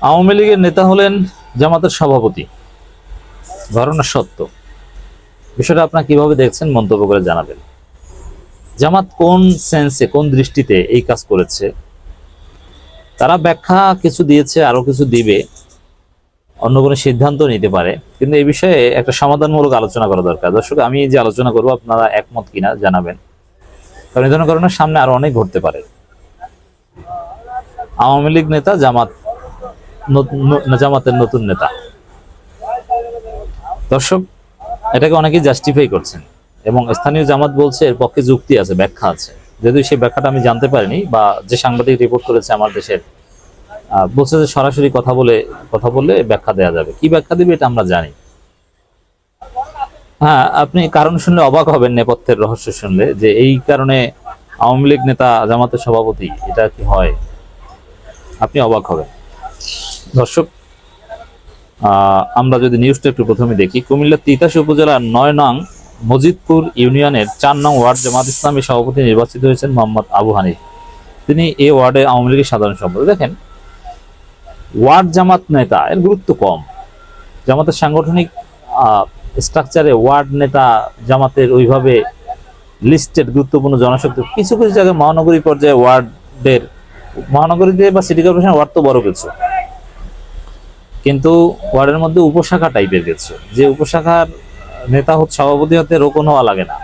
আওয়ামী লীগের নেতা হলেন জামাতের সভাপতি, ঘটনা সত্য। বিষয়টা আপনারা কিভাবে দেখছেন মন্তব্য করে জানাবেন। জামাত কোন সেন্সে, কোন দৃষ্টিতে এই কাজ করেছে, তারা ব্যাখ্যা কিছু দিয়েছে, আরো কিছু দিবে, অন্য কোনো সিদ্ধান্ত নিতে পারে, কিন্তু এই বিষয়ে একটা সমাধানমূলক আলোচনা করা দরকার। দর্শক, আমি যে আলোচনা করবো আপনারা একমত কিনা জানাবেন, কারণ এই ধরনের ঘটনার সামনে আরো অনেক ঘটতে পারে। আওয়ামী লীগ নেতা জামাতের নতুন নেতা। দর্শক, এটাকে অনেকেই জাস্টিফাই করছেন এবং স্থানীয় জামাত বলছে এর পক্ষে যুক্তি আছে, ব্যাখ্যা আছে। যদিও সেই ব্যাখ্যাটা আমি জানতে পারিনি, বা যে সাংবাদিক রিপোর্ট করেছে আমার দেশের, বলছে যে সরাসরি কথা বললে ব্যাখ্যা দেওয়া যাবে। কি ব্যাখ্যা দিবে এটা আমরা জানি। হ্যাঁ, আপনি কারণ শুনলে অবাক হবেন, নেপথ্যের রহস্য শুনলে, যে এই কারণে আওয়ামী লীগ নেতা জামাতের সভাপতি, এটা কি হয়? আপনি অবাক হবেন। দর্শক, আমরা যদি নিউজটা একটু প্রথমে দেখি, কুমিল্লার তিতাস উপজেলার ৯ নং মজিদপুর ইউনিয়নের ৪ নং ওয়ার্ড জামাত ইসলামী সভাপতি নির্বাচিত হয়েছেন মোহাম্মদ আবু হানিফ। তিনি এই ওয়ার্ডে আওয়ামী লীগের সাধারণ সম্পাদক। দেখেন, ওয়ার্ড জামাত নেতা এর গুরুত্ব কম। জামাতের সাংগঠনিক স্ট্রাকচারে ওয়ার্ড নেতা জামাতের ওইভাবে লিস্টেড গুরুত্বপূর্ণ জনশক্তি। কিছু কিছু জায়গায় মহানগরী পর্যায়ে ওয়ার্ডের, মহানগরীতে বা সিটি কর্পোরেশন ওয়ার্ড তো বড় কিছু, কিন্তু ওয়ার্ডের মধ্যে উপশাখা টাইপের কিছু, যে উপশাখার নেতা হচ্ছে সভাপতি হতে রোকন হওয়া লাগে না।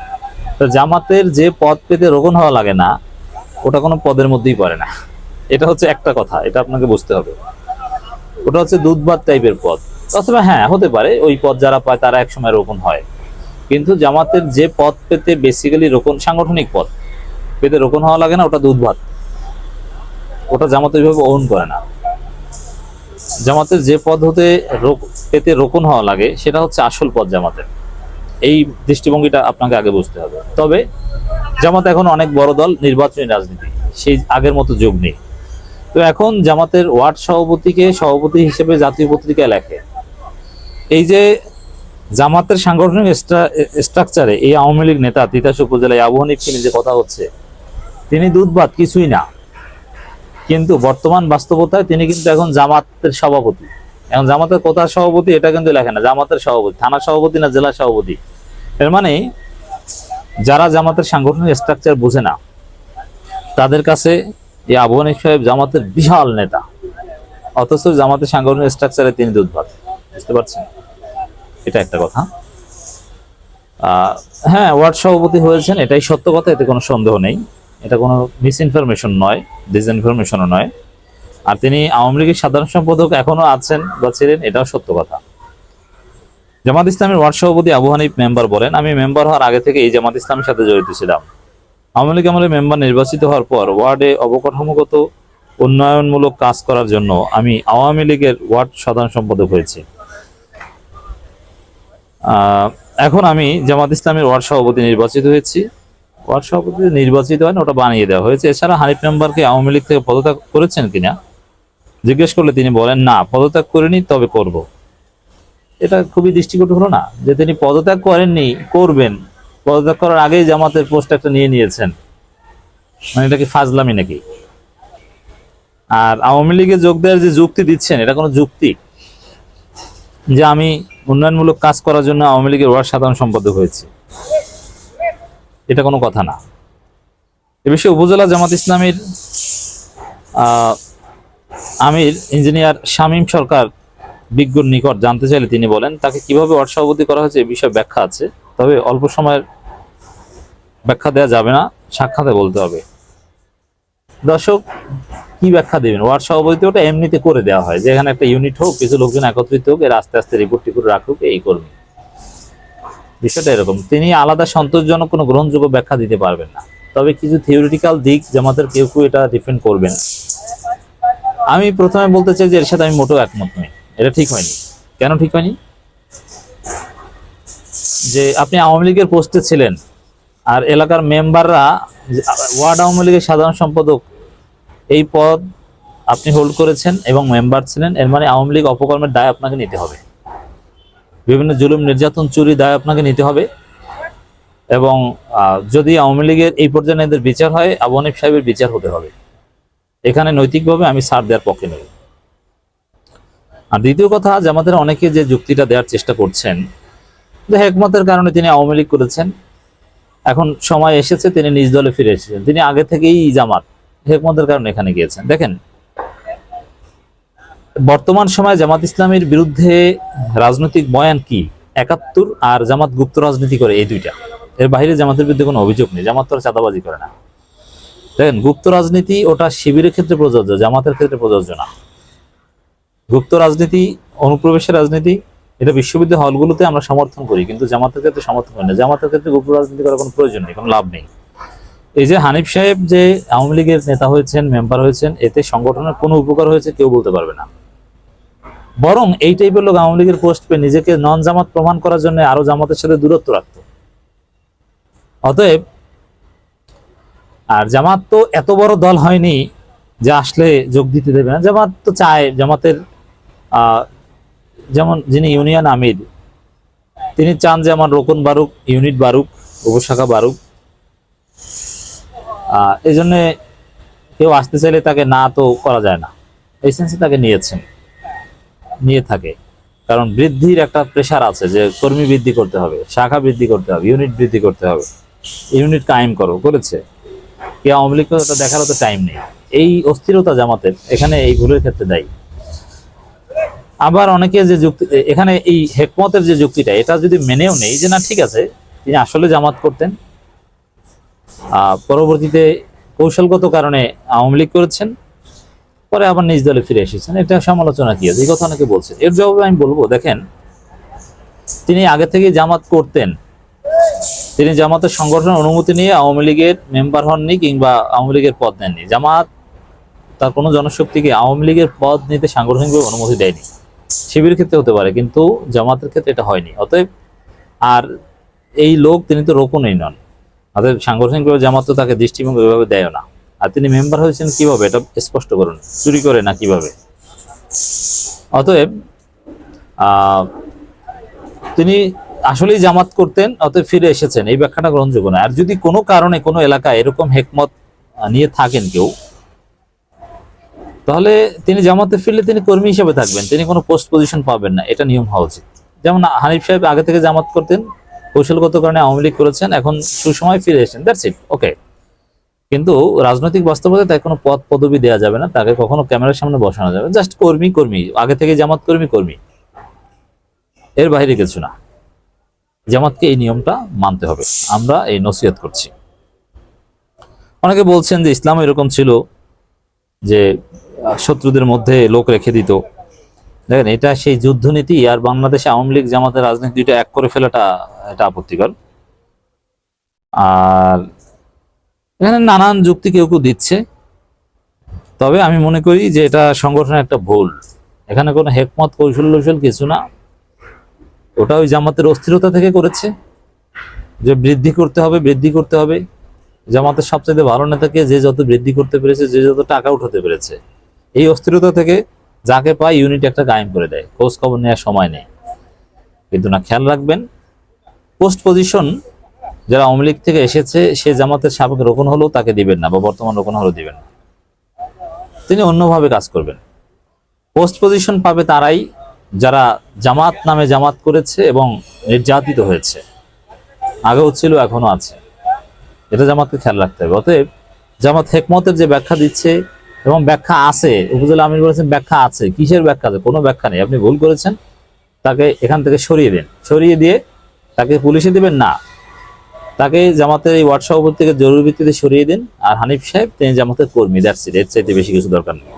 তো জামাতের যে পদ পেতে রোকন হওয়া লাগে না, ওটা কোনো পদের মধ্যেই পড়ে না। এটা হচ্ছে একটা কথা, এটা আপনাকে বুঝতে হবে। ওটা হচ্ছে দুধভাত টাইপের পদ, অথবা হ্যাঁ হতে পারে ওই পদ যারা পায় তারা একসময় রোকন হয়, কিন্তু জামাতের যে পদ পেতে বেসিক্যালি রোকন, সাংগঠনিক পদ পেতে রোকন হওয়া লাগে না, ওটা দুধভাত। ওটা জামাত ওইভাবে ওন করে না। জামাতের যে পদ পেতে রোকন হওয়া লাগে সেটা হচ্ছে আসল পদ জামাতের। এই দৃষ্টিভঙ্গিটা আপনাকে আগে বুঝতে হবে। তবে জামাত এখন অনেক বড় দল, নির্বাচনী রাজনীতি সেই আগের মতো যোগ নেই। তো এখন জামাতের ওয়ার্ড সভাপতিকে সভাপতি হিসেবে জাতীয় পত্রিকায় লেখে। এই যে জামাতের সাংগঠনিক স্ট্রাকচারে এই আওয়ামী লীগ নেতা তিতাস উপজেলায় আবু হানিফকে নিয়ে যে কথা হচ্ছে, তিনি দুধভাত কিছুই না, কিন্তু বর্তমান বাস্তবতায় তিনি কিন্তু এখন জামাতের সভাপতি। এখন জামাতের কোথার সভাপতি এটা কিন্তু লেখে না, জামাতের সভাপতি, থানা সভাপতি না জেলা সভাপতি। এর মানে যারা জামাতের সাংগঠনিক স্ট্রাকচার বুঝে না, তাদের কাছে এই আবু হানিফ সাহেব জামাতের বিশাল নেতা, অথচ জামাতের সাংগঠনিক স্ট্রাকচারে তিনি দুধভাত। বুঝতে পারছেন? এটা একটা কথা। হ্যাঁ, ওয়ার্ড সভাপতি হয়েছেন, এটাই সত্য কথা, এতে কোনো সন্দেহ নেই। এটা কোনো মিস ইনফরমেশন নয়, ডিসইনফরমেশনও নয়। আর তিনি আওয়ামী লীগের সাধারণ সম্পাদক এখনো আছেন বা ছিলেন, এটাও সত্য কথা। জামাত ইসলামের ওয়ার্ড সভাপতি আবু হানিফ মেম্বার বলেন, আমি মেম্বার হওয়ার আগে থেকে এই জামাত ইসলামের সাথে জড়িত ছিলাম। আওয়ামী লীগ আমলে মেম্বার নির্বাচিত হওয়ার পর ওয়ার্ডে অবকাঠামোগত উন্নয়নমূলক কাজ করার জন্য আমি আওয়ামী লীগের ওয়ার্ড সাধারণ সম্পাদক হয়েছি। এখন আমি জামাত ইসলামের ওয়ার্ড সভাপতি নির্বাচিত হয়েছি। ওয়ার্ড সভাপতি নির্বাচিত হয় না, ওটা বানিয়ে দেওয়া হয়েছে। এছাড়া হানিফ মেম্বারকে আওয়ামী লীগ থেকে পদত্যাগ করেছেন কিনা জিজ্ঞেস করলে তিনি বলেন, না, পদত্যাগ করিনি, তবে করব। এটা খুবই দৃষ্টিকটু হলো না, যে তিনি পদত্যাগ করেননি, করবেন। পদত্যাগ করার আগেই জামাতের পোস্ট একটা নিয়ে নিয়েছেন, মানে এটা কি ফাজলামি নাকি? আর আওয়ামী লীগে যোগ দেওয়ার যে যুক্তি দিচ্ছেন, এটা কোনো যুক্তি যে আমি উন্নয়নমূলক কাজ করার জন্য আওয়ামী লীগের ওয়ার্ড সাধারণ সম্পাদক হয়েছে? এটা কোনো কথা না। এ বিষয়ে উপজেলা জামাত ইসলামীর আমির ইঞ্জিনিয়ার শামীম সরকার বিজ্ঞর নিকট জানতে চাইলে তিনি বলেন, তাকে কিভাবে ওয়ার্ড সভাপতি করা হয়েছে এ বিষয়ে ব্যাখ্যা আছে, তবে অল্প সময়ের ব্যাখ্যা দেওয়া যাবে না, সাক্ষাতে বলতে হবে। দর্শক, কি ব্যাখ্যা দেবেন? ওয়ার্ড সভাপতি ওটা এমনিতে করে দেওয়া হয়, যে এখানে একটা ইউনিট হোক, কিছু লোকজন একত্রিত হোক, এর আস্তে আস্তে রিপোর্ট টিপোর্ট রাখুক, এই কর্মী। বিষয়টা এরকম। তিনি আলাদা সন্তোষজনক কোনো গ্রহণযোগ্য ব্যাখ্যা দিতে পারবেন না, তবে কিছু থিওরিটিক্যাল দিক জামাতের কেউ কেউ এটা ডিফেন্ড করবেন। আমি প্রথমে বলতে চাই যে এর সাথে আমি মোটেও একমত নই। এটা ঠিক হয়নি। কেন ঠিক হয়নি? যে আপনি আওয়ামী লীগের পোস্টে ছিলেন, আর এলাকার মেম্বাররা ওয়ার্ড আওয়ামী লীগের সাধারণ সম্পাদক, এই পদ আপনি হোল্ড করেছেন এবং মেম্বার ছিলেন, এর মানে আওয়ামী লীগ অপকর্মের দায় আপনাকে নিতে হবে, বিভিন্ন জুলুম নির্যাতন চুরি দায় আপনাকে নিতে হবে। এবং যদি আওয়ামী লীগের এই পর্যায়ে এদের বিচার হয়, আবু হানিফ সাহেবের বিচার হতে হবে। এখানে নৈতিকভাবে আমি ছাড় দেওয়ার পক্ষে নই। আর দ্বিতীয় কথা, জামাতের অনেকে যে যুক্তিটা দেওয়ার চেষ্টা করছেন যে হেকমতের কারণে তিনি আওয়ামী লীগ করেছেন, এখন সময় এসেছে তিনি নিজ দলে ফিরে এসেছেন, তিনি আগে থেকেই জামাত, হেকমতের কারণে এখানে গিয়েছেন। দেখেন, বর্তমান সময়ে জামাত ইসলামের বিরুদ্ধে রাজনৈতিক বয়ান কি? ৭১ আর জামাত গুপ্ত রাজনীতি করে, এই দুইটা। এর বাইরে জামাতের বিরুদ্ধে কোনো অভিযোগ নেই। জামাত তো চাঁদাবাজি করে না। দেখেন, গুপ্ত রাজনীতি ওটা শিবিরের ক্ষেত্রে প্রযোজ্য, জামাতের ক্ষেত্রে প্রযোজ্য না। গুপ্ত রাজনীতি, অনুপ্রবেশের রাজনীতি, এটা বিশ্ববিদ্যালয় হলগুলোতে আমরা সমর্থন করি, কিন্তু জামাতের ক্ষেত্রে সমর্থন করি না। জামাতের ক্ষেত্রে গুপ্ত রাজনীতি করার কোনো প্রয়োজন নেই, কোনো লাভ নেই। এই যে হানিফ সাহেব যে আওয়ামী লীগের নেতা হয়েছেন, মেম্বার হয়েছেন, এতে সংগঠনের কোনো উপকার হয়েছে কেউ বলতে পারবে না। বরং এই টাইপের লোক আওয়ামী লীগের পোস্ট পেয়ে নিজেকে নন জামাত প্রমাণ করার জন্য আরো জামাতের সাথে দূরত্ব রাখতো। অতএব, আর জামাত তো এত বড় দল হয়নি যে আসলে যোগ দিতে দেবে না। জামাত তো চায়, জামাতের যেমন যিনি ইউনিয়ন আমির, তিনি চান যে আমার রোকন বারুক, ইউনিট বারুক, উপশাখা বারুক। এই জন্যে কেউ আসতে চাইলে তাকে না তো করা যায় না, এই সেন্সে তাকে নিয়ে থাকে। কারণ বৃদ্ধির একটা প্রেশার আছে যে কর্মী বৃদ্ধি করতে হবে, শাখা বৃদ্ধি করতে হবে, ইউনিট বৃদ্ধি করতে হবে। ইউনিট কায়েম করেছে কে? আওয়ামী লীগ। দেখারও তো টাইম নেই। এই অস্থিরতা জামাতের এখানে এই ভুলের ক্ষেত্রে দায়ী। আবার অনেকে যে যুক্তি, এখানে এই হেকমতের যে যুক্তিটা, এটা যদি মেনেও নেই যে না ঠিক আছে তিনি আসলে জামাত করতেন, পরবর্তীতে কৌশলগত কারণে আওয়ামী লীগ করেছেন, পরে আবার নিজ দলে ফিরে এসেছেন, এটা সমালোচনা কি আছে? এই কথা অনেকে বলছেন। এর জবাবে আমি বলবো, দেখেন, তিনি আগে থেকে জামাত করতেন, তিনি জামাতের সংগঠন অনুমতি নিয়ে আওয়ামী লীগের মেম্বার হননি কিংবা আওয়ামী লীগের পদ নেননি। জামাত তার কোনো জনশক্তিকে আওয়ামী লীগের পদ নিতে সাংগঠনিকভাবে অনুমতি দেয়নি। শিবিরের ক্ষেত্রে হতে পারে, কিন্তু জামাতের ক্ষেত্রে এটা হয়নি। অতএব, আর এই লোক তিনি তো রোকনই নন, অতএব সাংগঠনিকভাবে জামাত তো তাকে দৃষ্টিভঙ্গি এভাবে দেয় না। আর তিনি মেম্বার হয়েছেন কিভাবে, এটা স্পষ্ট করুন, চুরি করে না কিভাবে? অতএব তিনি আসলেই জামাত করতেন, অতএব ফিরে এসেছেন, এই ব্যাখ্যাটা গ্রহণযোগ্য না। আর যদি কোনো কারণে কোনো এলাকায় এরকম হেকমত নিয়ে থাকেন কেউ, তাহলে তিনি জামাতে ফিরলে তিনি কর্মী হিসেবে থাকবেন, তিনি কোনো পোস্ট পজিশন পাবেন না, এটা নিয়ম হওয়া উচিত। যেমন হানিফ সাহেব আগে থেকে জামাত করতেন, কৌশলগত কারণে আওয়ামী লীগ করেছেন, এখন সুসময় ফিরে এসেছেন, দ্যাটস ইট, ওকে। কিন্তু রাজনৈতিক বাস্তবতায় তাকে কোনো পদ পদবি দেওয়া যাবে না, তাকে কখনো ক্যামেরার সামনে বসানো যাবে, জাস্ট কর্মী, আগে থেকে জামাত কর্মী, এর বাইরে কিছু না। জামাতকে এই নিয়মটা মানতে হবে, আমরা এই নসিহত করছি। অনেকে বলছেন যে ইসলাম এরকম ছিল যে শত্রুদের মধ্যে লোক রেখে দিত। দেখেন, এটা সেই যুদ্ধনীতি, আর বাংলাদেশে আওয়ামী লীগ জামাতের রাজনীতি দুইটা এক করে ফেলাটা এটা আপত্তিকর। আর এখানে নানান যুক্তি কেউ দিচ্ছে, তবে আমি মনে করি যে এটা সংগঠনের একটা ভুল। এখানে কোনো হেকমত কৌশল কিছু না, ওটা ওই জামাতের অস্থিরতা থেকে করেছে যে বৃদ্ধি করতে হবে। জামাতের সবচেয়ে ভালো নেতাকে যে যত বৃদ্ধি করতে পেরেছে, যে যত টাকা উঠাতে পেরেছে, এই অস্থিরতা থেকে যাকে পায় ইউনিট একটা কায়েম করে দেয়, খোঁজ খবর নেওয়ার সময় নেই। কিন্তু না, খেয়াল রাখবেন, পোস্ট পজিশন যারা আওয়ামী লীগ থেকে এসেছে, সে জামাতের সাবেক রোকন হলেও তাকে দিবেন না, বা বর্তমান রোকন হলেও দিবেন না, তিনি অন্যভাবে কাজ করবেন। পোস্ট পজিশন পাবে তারাই যারা জামাত নামে জামাত করেছে এবং নির্যাতিত হয়েছে, আগেও ছিল, এখনো আছে। এটা জামাতকে খেয়াল রাখতে হবে। অতএব জামাত হেকমতের যে ব্যাখ্যা দিচ্ছে, এবং ব্যাখ্যা আছে, উপজেলা আমির বলেছেন ব্যাখ্যা আছে, কিসের ব্যাখ্যা আছে? কোনো ব্যাখ্যা নেই। আপনি ভুল করেছেন, তাকে এখান থেকে সরিয়ে দিয়ে তাকে পুলিশে দিবেন না, তাকে জামাতের এই ওয়ার্ড সভাপতি থেকে জরুরি ভিত্তিতে সরিয়ে দিন। আর হানিফ সাহেব তিনি জামাতের কর্মী, দ্যাটস ইট, এর চাইতে বেশি কিছু দরকার নেই।